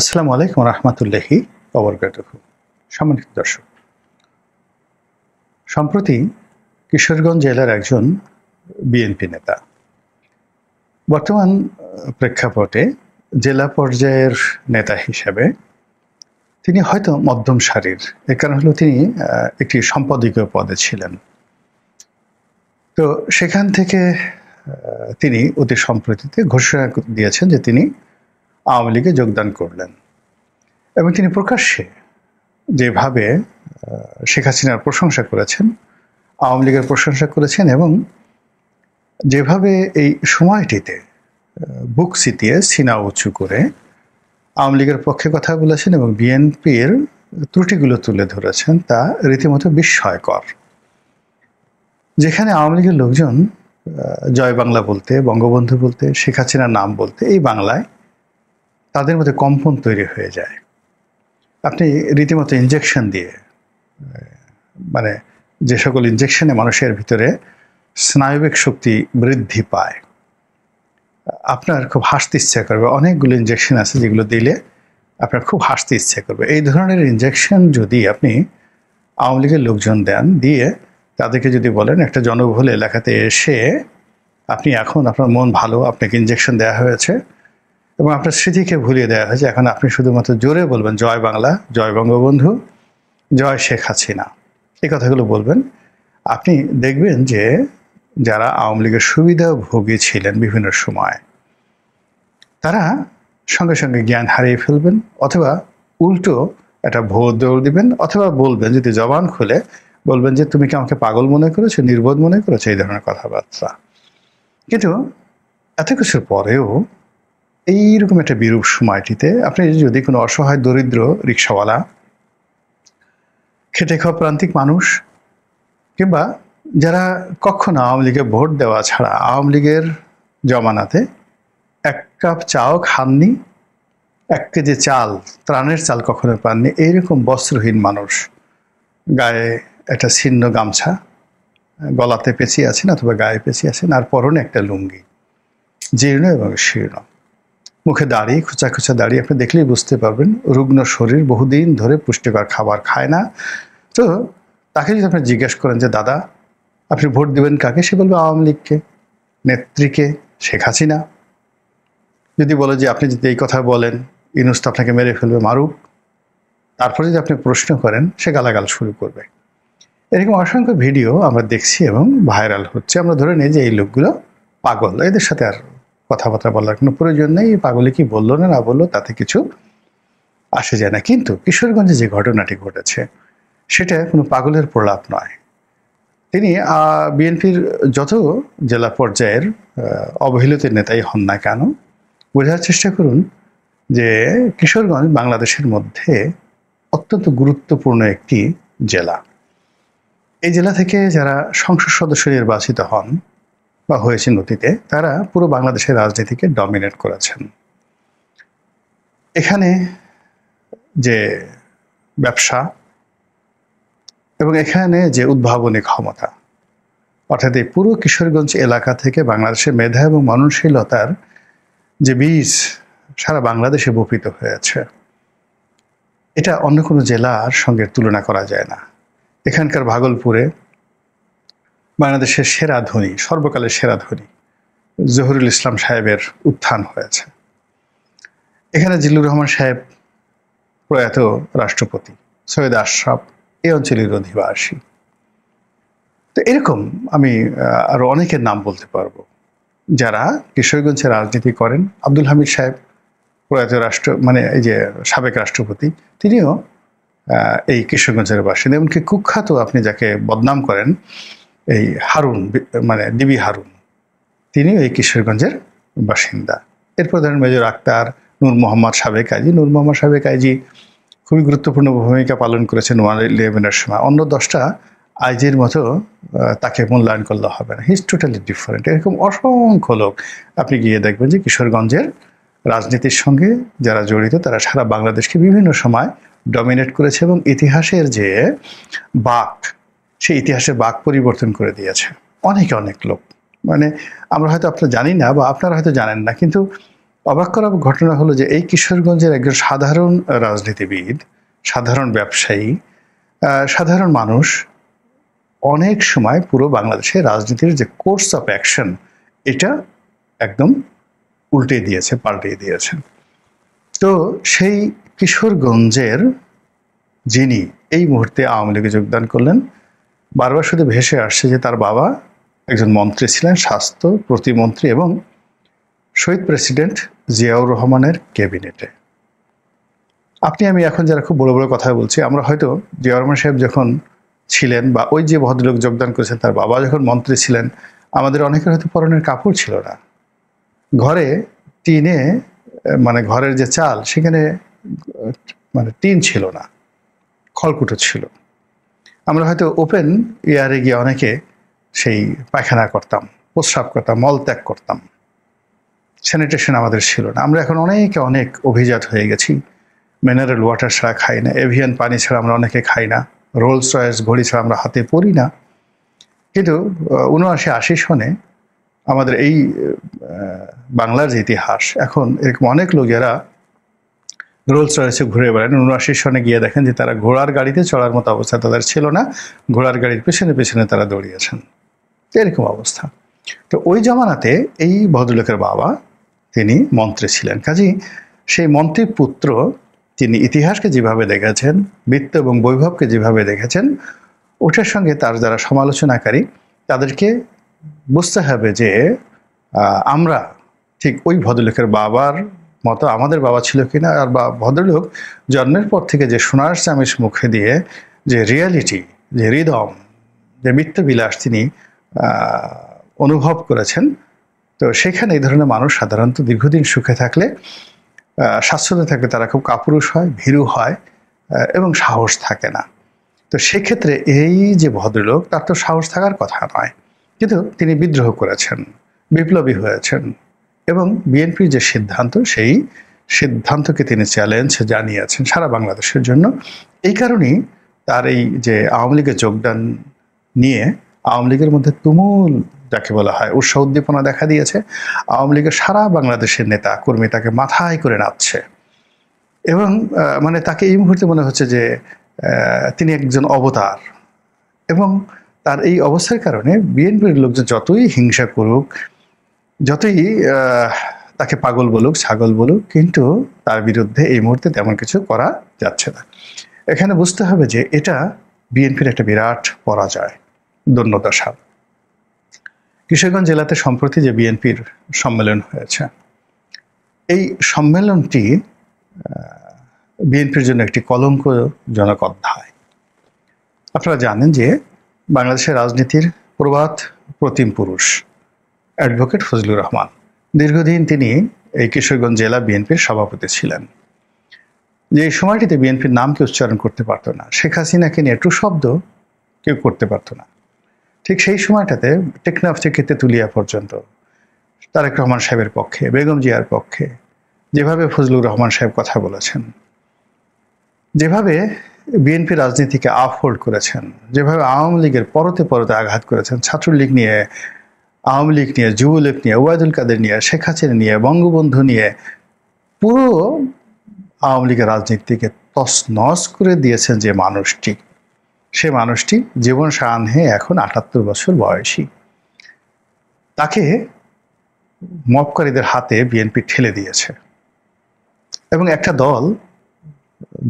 আসসালামু আলাইকুম রহমতুল্লাহি ওবরকাতুহু। সম্মানিত দর্শক, সম্প্রতি কিশোরগঞ্জ জেলার একজন বিএনপি নেতা বর্তমান প্রেক্ষাপটে জেলা পর্যায়ের নেতা হিসেবে তিনি হয়তো মধ্যম সারির, এর কারণ হলো তিনি একটি সম্পাদকীয় পদে ছিলেন। তো সেখান থেকে তিনি অতি সম্প্রতিতে ঘোষণা দিয়েছেন যে তিনি আওয়ামী লীগে যোগদান করলেন এবং তিনি প্রকাশ্যে যেভাবে শেখ হাসিনার প্রশংসা করেছেন, আওয়ামী লীগের প্রশংসা করেছেন এবং যেভাবে এই সময়টিতে বুক চিতিয়ে সিনা উঁচু করে আওয়ামী লীগের পক্ষে কথা বলেছেন এবং বিএনপির ত্রুটিগুলো তুলে ধরেছেন, তা রীতিমতো বিস্ময়কর। যেখানে আওয়ামী লীগের লোকজন জয় বাংলা বলতে, বঙ্গবন্ধু বলতে, শেখ হাসিনার নাম বলতে এই বাংলায় তাদের মধ্যে কম্পন তৈরি হয়ে যায়। আপনি রীতিমতো ইনজেকশন দিয়ে, মানে যে সকল ইনজেকশনে মানুষের ভিতরে স্নায়বিক শক্তি বৃদ্ধি পায়, আপনার খুব হাসতে ইচ্ছা করবে। অনেকগুলো ইনজেকশন আছে যেগুলো দিলে আপনার খুব হাসতে ইচ্ছা করবে। এই ধরনের ইনজেকশন যদি আপনি আওয়ামী লীগের লোকজন দেন, দিয়ে তাদেরকে যদি বলেন একটা জনবহুল এলাকাতে এসে আপনি এখন আপনার মন ভালো, আপনাকে ইনজেকশন দেওয়া হয়েছে এবং আপনার স্মৃতিকে ভুলিয়ে দেওয়া হয়েছে, এখন আপনি শুধুমাত্র জোরে বলবেন জয় বাংলা, জয় বঙ্গবন্ধু, জয় শেখ হাসিনা, এই কথাগুলো বলবেন। আপনি দেখবেন যে যারা আওয়ামী লীগের সুবিধাভোগী ছিলেন বিভিন্ন সময়, তারা সঙ্গে সঙ্গে জ্ঞান হারিয়ে ফেলবেন, অথবা উল্টো একটা ভোট দৌড় দিবেন, অথবা বলবেন, যদি জবান খুলে বলবেন যে তুমি কি আমাকে পাগল মনে করেছো, নির্বোধ মনে করেছো, এই ধরনের কথাবার্তা। কিন্তু এত কিছুর পরেও এইরকম একটা বিরূপ সময়টিতে আপনি যদি কোনো অসহায় দরিদ্র রিক্সাওয়ালা, খেটে খাওয়া প্রান্তিক মানুষ, কিংবা যারা কখনো আওয়ামী লীগে ভোট দেওয়া ছাড়া আওয়ামী লীগের জমানাতে এক কাপ চাও খাননি, 1 কেজি চাল, ত্রাণের চাল কখনো পাননি, এইরকম বস্ত্রহীন মানুষ, গায়ে একটা ছিন্ন গামছা গলাতে পেঁচিয়ে আছেন অথবা গায়ে পেঁচিয়ে আছেন, আর পরনে একটা লুঙ্গি, জীর্ণ এবং শীর্ণ, মুখে দাড়ি, খোঁচা খোঁচা দাড়ি, আপনি দেখলেই বুঝতে পারবেন রুগ্ন শরীর, বহুদিন ধরে পুষ্টিকর খাবার খায় না। তো তাকে যদি আপনি জিজ্ঞেস করেন যে দাদা আপনি ভোট দেবেন কাকে, সে বলবে আওয়ামী লীগকে, নেত্রীকে, শেখ হাসিনা। যদি বলে যে আপনি যদি এই কথা বলেন ইউনূস তো আপনাকে মেরে ফেলবে, মারুক। তারপরে যদি আপনি প্রশ্ন করেন, সে গালাগাল শুরু করবে। এরকম অসংখ্য ভিডিও আমরা দেখছি এবং ভাইরাল হচ্ছে। আমরা ধরে নিই যে এই লোকগুলো পাগল, এদের সাথে আর কথাবার্তা বলার কোনো প্রয়োজন নেই। পাগলে কি বললো না না বললো তাতে কিছু আসে যায় না। কিন্তু কিশোরগঞ্জে যে ঘটনাটি ঘটেছে সেটা কোনো পাগলের প্রলাপ নয়। তিনি বিএনপির যত জেলা পর্যায়ের অবহেলিত নেতাই হন না কেন, বোঝার চেষ্টা করুন যে কিশোরগঞ্জ বাংলাদেশের মধ্যে অত্যন্ত গুরুত্বপূর্ণ একটি জেলা। এই জেলা থেকে যারা সংসদ সদস্য নির্বাচিত হন বা হয়েছেন অতীতে, তারা পুরো বাংলাদেশের রাজনীতিকে ডমিনেট করেছেন। এখানে যে ব্যবসা এবং এখানে যে উদ্ভাবনী ক্ষমতা, অর্থাৎ এই পুরো কিশোরগঞ্জ এলাকা থেকে বাংলাদেশের মেধা এবং মননশীলতার যে বীজ সারা বাংলাদেশে বপিত হয়েছে, এটা অন্য কোনো জেলার সঙ্গে তুলনা করা যায় না। এখানকার ভাগলপুরে বাংলাদেশের সেরা ধনী, সর্বকালের সেরা ধনী জহুরুল ইসলাম সাহেবের উত্থান হয়েছে। এখানে জিল্লুর রহমান সাহেব প্রয়াত রাষ্ট্রপতি, সৈয়দ আশরাফ এই অঞ্চলের অধিবাসী। তো এরকম আমি আরো অনেকের নাম বলতে পারবো যারা কিশোরগঞ্জে রাজনীতি করেন। আব্দুল হামিদ সাহেব প্রয়াত এই যে সাবেক রাষ্ট্রপতি, তিনিও এই কিশোরগঞ্জের বাসিন্দা। এমনকি কুখ্যাত আপনি যাকে বদনাম করেন, এই হারুন, ডিবি হারুন, তিনিও এই কিশোরগঞ্জের বাসিন্দা। এরপর ধরেন মেজর আক্তার, নূর মোহাম্মদ সাবেক আইজি। নূর মোহাম্মদ সাবেক আইজি খুবই গুরুত্বপূর্ণ ভূমিকা পালন করেছেন 111-এর সময়। অন্য 10টা আইজির মতো তাকে মূল্যায়ন করলে হবে না, হি ইজ টোটালি ডিফারেন্ট। এরকম অসংখ্য লোক আপনি গিয়ে দেখবেন যে কিশোরগঞ্জের রাজনীতির সঙ্গে যারা জড়িত, তারা সারা বাংলাদেশকে বিভিন্ন সময় ডমিনেট করেছে এবং ইতিহাসের যে বাঁক, সেই ইতিহাসের বাঁক পরিবর্তন করে দিয়েছে অনেক লোক। আমরা হয়তো আপনারা জানি না বা আপনারা হয়তো জানেন না, কিন্তু অবাক করা ঘটনা হলো যে এই কিশোরগঞ্জের একজন সাধারণ রাজনীতিবিদ, সাধারণ ব্যবসায়ী, সাধারণ মানুষ অনেক সময় পুরো বাংলাদেশের রাজনীতির যে কোর্স অফ অ্যাকশন এটা একদম উল্টে দিয়েছে, পাল্টে দিয়েছে। তো সেই কিশোরগঞ্জের যিনি এই মুহূর্তে আওয়ামী লীগে যোগদান করলেন, বারবার শুধু ভেসে আসছে যে তার বাবা একজন মন্ত্রী ছিলেন, স্বাস্থ্য প্রতিমন্ত্রী এবং শহীদ প্রেসিডেন্ট জিয়াউর রহমানের ক্যাবিনেটে। আপনি আমি এখন যারা খুব বড় বড় কথা বলছি, আমরা হয়তো জিয়াউর রহমান সাহেব যখন ছিলেন বা ওই যে ভদ্রলোক যোগদান করেছেন তার বাবা যখন মন্ত্রী ছিলেন, আমাদের অনেকের হয়তো পরনের কাপড় ছিল না, ঘরে টিনে মানে ঘরের যে চাল সেখানে মানে টিন ছিল না, খড়কুটো ছিল। আমরা হয়তো ওপেন এয়ারে গিয়ে অনেকে সেই পায়খানা করতাম, প্রস্রাব করতাম, মল ত্যাগ করতাম, স্যানিটেশন আমাদের ছিল না। আমরা এখন অনেকে অনেক অভিজাত হয়ে গেছি, মিনারেল ওয়াটার ছাড়া খাই না, এভিয়ান পানি ছাড়া আমরা অনেকে খাই না, রোলস রয়েস ঘড়ি ছাড়া আমরা হাতে পরি না। কিন্তু ৭৯-৮০ সনে আমাদের এই বাংলার যে ইতিহাস, এখন এরকম অনেক লোক যারা রোলস রয়েসে ঘুরে বেড়ান, ৭৯ সনে গিয়ে দেখেন যে তারা ঘোড়ার গাড়িতে চড়ার মতো অবস্থা তাদের ছিল না, ঘোড়ার গাড়ির পেছনে পেছনে তারা দৌড়িয়েছেন, এরকম অবস্থা। তো ওই জামানাতে এই ভদ্রলোকের বাবা তিনি মন্ত্রী ছিলেন, কাজেই সেই মন্ত্রীর পুত্র তিনি ইতিহাসকে যেভাবে দেখেছেন, বৃত্ত এবং বৈভবকে যেভাবে দেখেছেন, ওটার সঙ্গে তার যারা সমালোচনাকারী তাদেরকে বুঝতে হবে যে আমরা ঠিক ওই ভদ্রলোকের বাবার মতো আমাদের বাবা ছিল কিনা, আর বা ভদ্রলোক জন্মের পর থেকে যে সোনার চামিচ মুখে দিয়ে যে রিয়ালিটি, যে হৃদম, যে মিথ্যাবিলাস তিনি অনুভব করেছেন। তো সেখানে এই ধরনের মানুষ সাধারণত দীর্ঘদিন সুখে থাকলে, স্বাচ্ছন্দ্য থাকলে তারা খুব কাপুরুষ হয়, ভীরু হয় এবং সাহস থাকে না। তো সেক্ষেত্রে এই যে ভদ্রলোক, তার তো সাহস থাকার কথা নয়, কিন্তু তিনি বিদ্রোহ করেছেন, বিপ্লবী হয়েছেন এবং বিএনপির যে সিদ্ধান্ত, সেই সিদ্ধান্তকে তিনি চ্যালেঞ্জ জানিয়েছেন সারা বাংলাদেশের জন্য। এই কারণেই তার এই যে আওয়ামী লীগে যোগদান নিয়ে আওয়ামী লীগের মধ্যে তুমুল যাকে বলা হয় উৎসাহ উদ্দীপনা দেখা দিয়েছে। আওয়ামী লীগের সারা বাংলাদেশের নেতা কর্মী তাকে মাথায় করে নাচছে এবং মানে তাকে এই মুহূর্তে মনে হচ্ছে যে তিনি একজন অবতার। এবং তার এই অবস্থার কারণে বিএনপির লোকজন যতই হিংসা করুক, যতই তাকে পাগল বলুক, ছাগল বলুক, কিন্তু তার বিরুদ্ধে এই মুহূর্তে তেমন কিছু করা যাচ্ছে না। এখানে বুঝতে হবে যে এটা বিএনপির একটা বিরাট পরাজয়, দৈন্যদশা। কিশোরগঞ্জ জেলাতে সম্প্রতি যে বিএনপির সম্মেলন হয়েছে, এই সম্মেলনটি বিএনপির জন্য একটি কলঙ্কজনক অধ্যায়। আপনারা জানেন যে বাংলাদেশের রাজনীতির প্রবাদ প্রতিম পুরুষ অ্যাডভোকেট ফজলুর রহমান দীর্ঘদিন তিনি এই কিশোরগঞ্জ জেলা বিএনপির সভাপতি ছিলেন। যে সময়টিতে বিএনপির নামকে উচ্চারণ করতে পারতো না, শেখ হাসিনাকে নিয়ে একটু শব্দ কেউ করতে পারতো না, ঠিক সেই সময়টাতে টেকনাফ থেকে তেঁতুলিয়া পর্যন্ত তারেক রহমান সাহেবের পক্ষে, বেগম জিয়ার পক্ষে যেভাবে ফজলুর রহমান সাহেব কথা বলেছেন, যেভাবে বিএনপি রাজনীতিকে আপহোল্ড করেছেন, যেভাবে আওয়ামী লীগের পরতে পরতে আঘাত করেছেন, ছাত্রলীগ নিয়ে, আওয়ামী লীগ নিয়ে, যুবলীগ নিয়ে, ওবায়দুল কাদের নিয়ে, শেখ হাসিনা নিয়ে, বঙ্গবন্ধু নিয়ে, পুরো আওয়ামী লীগের রাজনীতিকে তছনছ করে দিয়েছেন যে মানুষটি, সে মানুষটি জীবন সায়াহ্নে এখন ৭৮ বছর বয়সী। তাকে মপকারীদের হাতে বিএনপি ঠেলে দিয়েছে এবং একটা দল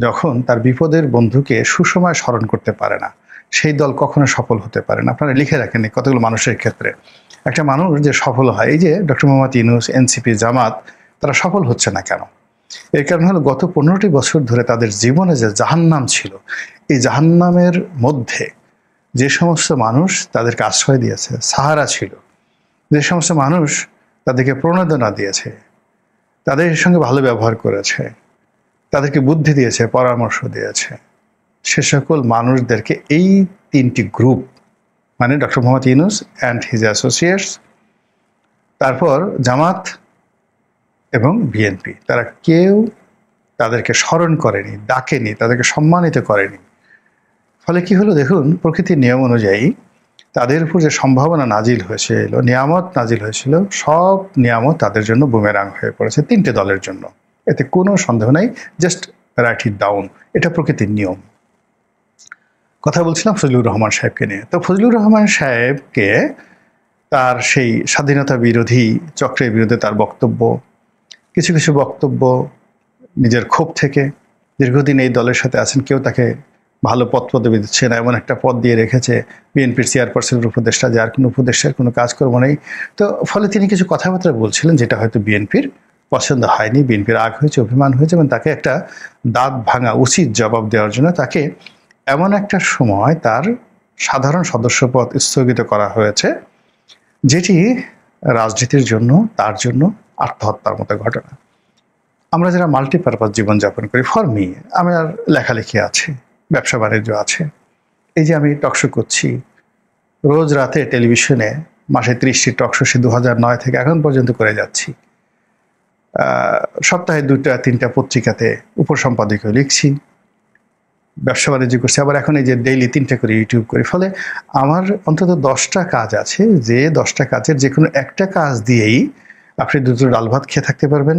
যখন তার বিপদের বন্ধুকে সুসময় স্মরণ করতে পারে না, সেই দল কখনো সফল হতে পারে না। আপনারা লিখে রাখেন কতগুলো মানুষের ক্ষেত্রে একটা মানুষ যে সফল হয়, এই যে ডক্টর মোহাম্মদ ইউনূস, এনসিপি, জামাত, তারা সফল হচ্ছে না কেন? এর কারণ হলো গত 15টি বছর ধরে তাদের জীবনে যে জাহান্নাম ছিল, এই জাহান্নামের মধ্যে যে সমস্ত মানুষ তাদেরকে আশ্রয় দিয়েছে, সাহারা ছিল, যে সমস্ত মানুষ তাদেরকে প্রণোদনা দিয়েছে, তাদের সঙ্গে ভালো ব্যবহার করেছে, তাদেরকে বুদ্ধি দিয়েছে, পরামর্শ দিয়েছে, সে সকল মানুষদেরকে এই 3টি গ্রুপ, মানে doctor Mohammad Yunus and his associates, তারপর জামাত এবং বিএনপি, তারা কেউ তাদেরকে স্মরণ করেনি, ডাকেনি, তাদেরকে সম্মানিত করেনি। ফলে কি হলো দেখুন, প্রকৃতির নিয়ম অনুযায়ী তাদের উপর যে সম্ভাবনা নাজিল হয়েছিল, নিয়ামত নাজিল হয়েছিল, সব নিয়ামত তাদের জন্য বুমেরাং হয়ে পড়েছে 3টে দলের জন্য। এতে কোনো সন্দেহ নাই, জাস্ট রাইট ইট ডাউন, এটা প্রকৃতির নিয়ম। কথা বলছিলাম ফজলুর রহমান সাহেবকে নিয়ে। তো ফজলুর রহমান সাহেবকে তার সেই স্বাধীনতা বিরোধী চক্রের বিরুদ্ধে তার বক্তব্য, কিছু কিছু বক্তব্য নিজের ক্ষোভ থেকে, দীর্ঘদিন এই দলের সাথে আছেন, কেউ তাকে ভালো পদবি দিচ্ছে না, এমন একটা পদ দিয়ে রেখেছে বিএনপির চেয়ারপারসনের উপদেষ্টা, যার কোনো উপদেষ্টার কোনো কাজকর্ম নেই। তো ফলে তিনি কিছু কথাবার্তা বলছিলেন যেটা হয়তো বিএনপির পছন্দ হয়নি, বিএনপির রাগ হয়েছে, অভিমান হয়েছে, এবং তাকে একটা দাঁত ভাঙা উচিত জবাব দেওয়ার জন্য তাকে এমন একটা সময় তার সাধারণ সদস্যপদ স্থগিত করা হয়েছে, যেটি রাজনীতির জন্য, তার জন্য আত্মহত্যার মতো ঘটনা। আমরা যারা মাল্টিপারপাস জীবনযাপন করি, ফর মি, আমার লেখালেখি আছে, ব্যবসা বাণিজ্য আছে, এই যে আমি টকশো করছি, রোজ রাতে টেলিভিশনে মাসে 30টি টকশো সে 2009 থেকে এখন পর্যন্ত করে যাচ্ছি, সপ্তাহে 2টা-3টা পত্রিকাতে উপসম্পাদকীয় লিখছি, ব্যবসা বাণিজ্য করছি, আবার এখন এই যে ডেইলি 3টে করে ইউটিউব করি। ফলে আমার অন্তত 10টা কাজ আছে, যে 10টা কাজের যে কোনো একটা কাজ দিয়েই আপনি দুটো ডাল ভাত খেয়ে থাকতে পারবেন,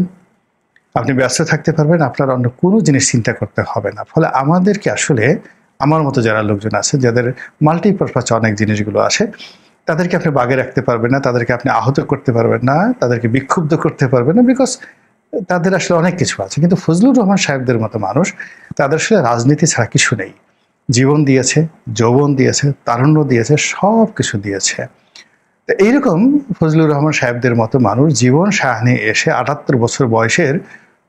আপনি ব্যস্ত থাকতে পারবেন, আপনার অন্য কোনো জিনিস চিন্তা করতে হবে না। ফলে আমাদেরকে আসলে, আমার মতো যারা লোকজন আছে যাদের মাল্টিপারপাস অনেক জিনিসগুলো আসে, তাদেরকে আপনি বাগে রাখতে পারবেন না, তাদেরকে আপনি আহত করতে পারবেন না, তাদেরকে বিক্ষুব্ধ করতে পারবেন না, বিকজ তাদের আসলে অনেক কিছু আছে। কিন্তু ফজলুর রহমান সাহেবদের মতো মানুষ, তাদের আসলে রাজনীতি ছাড়া কিছু নেই। জীবন দিয়েছে, যৌবন দিয়েছে, তারুণ্য দিয়েছে, সব কিছু দিয়েছে। তো এইরকম ফজলুর রহমান সাহেবদের মতো মানুষ জীবন সাহানি এসে 78 বছর বয়সের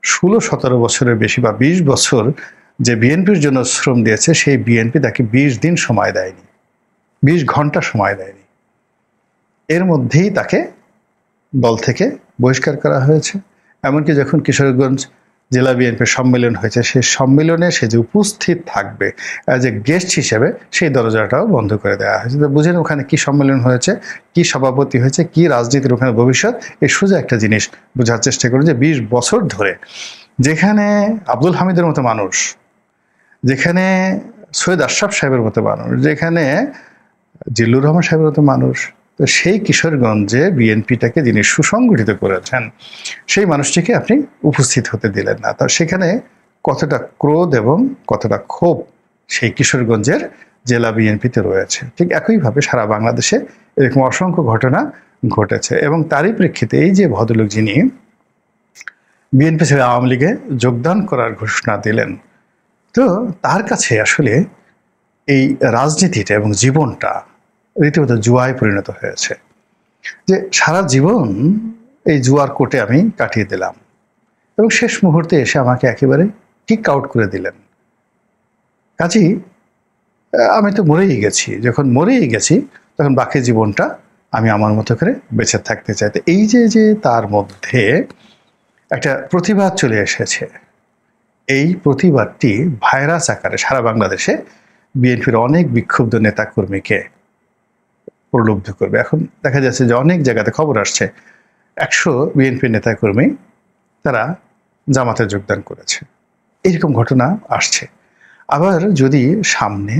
16-17 বছরের বেশি বা 20 বছর যে বিএনপির জন্য শ্রম দিয়েছে, সেই বিএনপি তাকে 20 দিন সময় দেয়নি, 20 ঘন্টা সময় দেয়নি। এর মধ্যেই তাকে দল থেকে বহিষ্কার করা হয়েছে। এমনকি যখন কিশোরগঞ্জ জেলা বিএনপির সম্মেলন হয়েছে, সেই সম্মেলনে সে যে উপস্থিত থাকবে অ্যাজ এ গেস্ট হিসেবে, সেই দরজাটাও বন্ধ করে দেওয়া হয়েছে। তো বুঝেন ওখানে কি সম্মেলন হয়েছে, কি সভাপতি হয়েছে, কি রাজনীতির ওখানে ভবিষ্যৎ। এই সোজা একটা জিনিস বোঝার চেষ্টা করুন যে 20 বছর ধরে যেখানে আব্দুল হামিদের মতো মানুষ, যেখানে সৈয়দ আশরাফ সাহেবের মতো মানুষ, যেখানে জিল্লুর রহমান সাহেবের মতো মানুষ, তো সেই কিশোরগঞ্জে বিএনপিটাকে যিনি সুসংগঠিত করেছেন, সেই মানুষটিকে আপনি উপস্থিত হতে দিলেন না। তো সেখানে কতটা ক্রোধ এবং কতটা ক্ষোভ সেই কিশোরগঞ্জের জেলা বিএনপিতে রয়েছে। ঠিক একইভাবে সারা বাংলাদেশে এরকম অসংখ্য ঘটনা ঘটেছে। এবং তারই প্রেক্ষিতে এই যে ভদ্রলোক যিনি বিএনপি ছেড়ে আওয়ামী লীগে যোগদান করার ঘোষণা দিলেন, তো তার কাছে আসলে এই রাজনীতিটা এবং জীবনটা রীতিমতো জুয়ায় পরিণত হয়েছে। যে সারা জীবন এই জুয়ার কোটে আমি কাটিয়ে দিলাম এবং শেষ মুহূর্তে এসে আমাকে একেবারে কিক আউট করে দিলেন। কাজেই আমি তো মরেই গেছি, যখন মরেই গেছি তখন বাকি জীবনটা আমি আমার মতো করে বেঁচে থাকতে চাই। তো এই যে তার মধ্যে একটা প্রতিবাদ চলে এসেছে, এই প্রতিবাদটি ভাইরাস আকারে সারা বাংলাদেশে বিএনপির অনেক বিক্ষুব্ধ নেতাকর্মীকে প্রলুব্ধ করবে। এখন দেখা যাচ্ছে যে অনেক জায়গাতে খবর আসছে 100 বিএনপি নেতাকর্মী তারা জামাতে যোগদান করেছে, এরকম ঘটনা আসছে। আবার যদি সামনে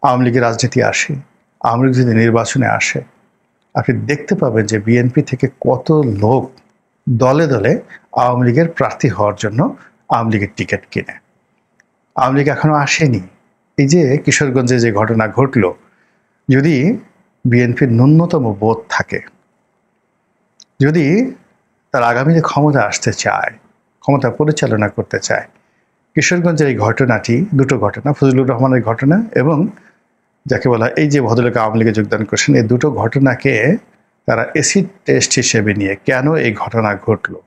আওয়ামী লীগের রাজনীতি আসে, আওয়ামী লীগ যদি নির্বাচনে আসে, আপনি দেখতে পাবেন যে বিএনপি থেকে কত লোক দলে দলে আওয়ামী লীগের প্রার্থী হওয়ার জন্য আওয়ামী লীগের টিকিট কিনে। আওয়ামী লীগ এখনো আসেনি। এই যে কিশোরগঞ্জে যে ঘটনা ঘটলো, যদি বিএনপির ন্যূনতম বোধ থাকে, যদি তার আগামীতে ক্ষমতা আসতে চায়, ক্ষমতা পরিচালনা করতে চায়, কিশোরগঞ্জের এই ঘটনাটি, দুটো ঘটনা, ফজলুর রহমানের ঘটনা এবং যাকে বলা এই যে ভদ্রলোক আওয়ামী লীগে যোগদান করেছেন, এই দুটো ঘটনাকে তারা এসিড টেস্ট হিসেবে নিয়ে কেন এই ঘটনা ঘটলো,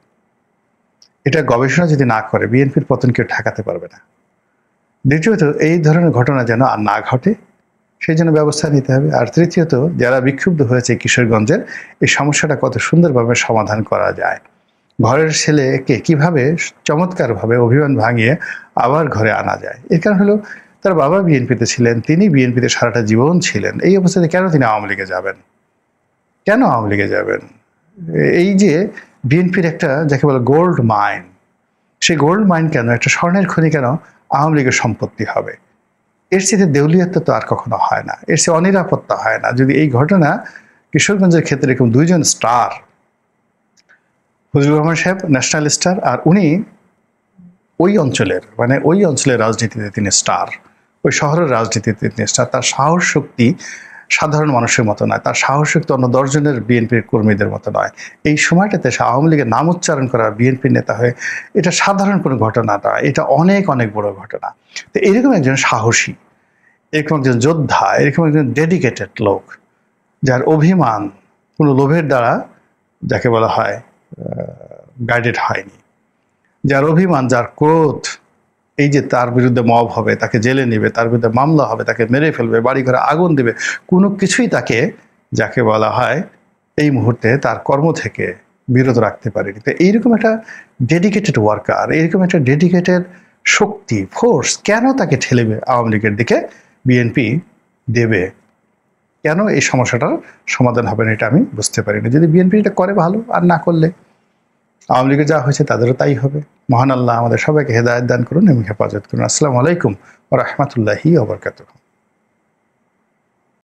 এটা গবেষণা যদি না করে বিএনপির পতন কেউ ঠেকাতে পারবে না। দ্বিতীয়ত, এই ধরনের ঘটনা যেন আর না ঘটে সেই জন্য ব্যবস্থা নিতে হবে। আর তৃতীয়ত, যারা বিক্ষুব্ধ হয়েছে কিশোরগঞ্জের, এই সমস্যাটা কত সুন্দরভাবে সমাধান করা যায়, ঘরের ছেলেকে কিভাবে চমৎকারভাবে অভিমান ভাঙিয়ে আবার ঘরে আনা যায়। এর কারণ হলো তার বাবা বিএনপিতে ছিলেন, তিনি বিএনপিতে সারাটা জীবন ছিলেন। এই অবস্থাতে কেন তিনি আওয়ামী লীগে যাবেন? কেন আওয়ামী লীগে যাবেন? এই যে বিএনপির একটা যাকে বলে গোল্ড মাইন, সেই গোল্ড মাইন কেন, একটা স্বর্ণের খনি কেন আওয়ামী লীগের সম্পত্তি হবে? এর চেয়ে দেউলিয়ত্ব তো আর কখনো হয় না, এর চেয়ে অনিরাপত্তা হয় না। যদি এই ঘটনা কিশোরগঞ্জের ক্ষেত্রে এরকম দুইজন স্টার, ফজলুর রহমান সাহেব ন্যাশনাল স্টার, আর উনি ওই অঞ্চলের মানে ওই অঞ্চলের রাজনীতিতে তিনি স্টার, ওই শহরের রাজনীতিতে তিনি স্টার। তার সাহস শক্তি সাধারণ মানুষের মতো নয়, তার সাহস শক্তি অন্য 10 জনের বিএনপির কর্মীদের মতো নয়। এই সময়টাতে সে আওয়ামী লীগের নাম উচ্চারণ করা, বিএনপির নেতা হয়ে, এটা সাধারণ কোনো ঘটনা নয়, এটা অনেক অনেক বড় ঘটনা। তো এরকম একজন সাহসী, এরকম একজন যোদ্ধা, এরকম একজন ডেডিকেটেড লোক, যার অভিমান কোনো লোভের দ্বারা যাকে বলা হয় গাইডেড হয়নি, যার অভিমান, যার ক্রোধ, এই যে তার বিরুদ্ধে মব হবে, তাকে জেলে নেবে, তার বিরুদ্ধে মামলা হবে, তাকে মেরে ফেলবে, বাড়ি ঘরে আগুন দেবে, কোনো কিছুই তাকে যাকে বলা হয় এই মুহূর্তে তার কর্ম থেকে বিরত রাখতে পারেনি। তো এইরকম একটা ডেডিকেটেড ওয়ার্কার, এইরকম একটা ডেডিকেটেড শক্তি, ফোর্স কেন তাকে ঠেলেবে আওয়ামী লীগের দিকে বিএনপি দেবে? কেন এই সমস্যাটার সমাধান হবে না, এটা আমি বুঝতে পারিনি। যদি বিএনপি এটা করে ভালো, আর না করলে আওয়ামী লীগের যা হয়েছে তাদেরও তাই হবে। মহান আল্লাহ আমাদের সবাইকে হেদায়েত দান করুন এবং হেফাজত করুন। আসসালামু আলাইকুম ওয়া রাহমাতুল্লাহি ওয়া বারাকাতুহু।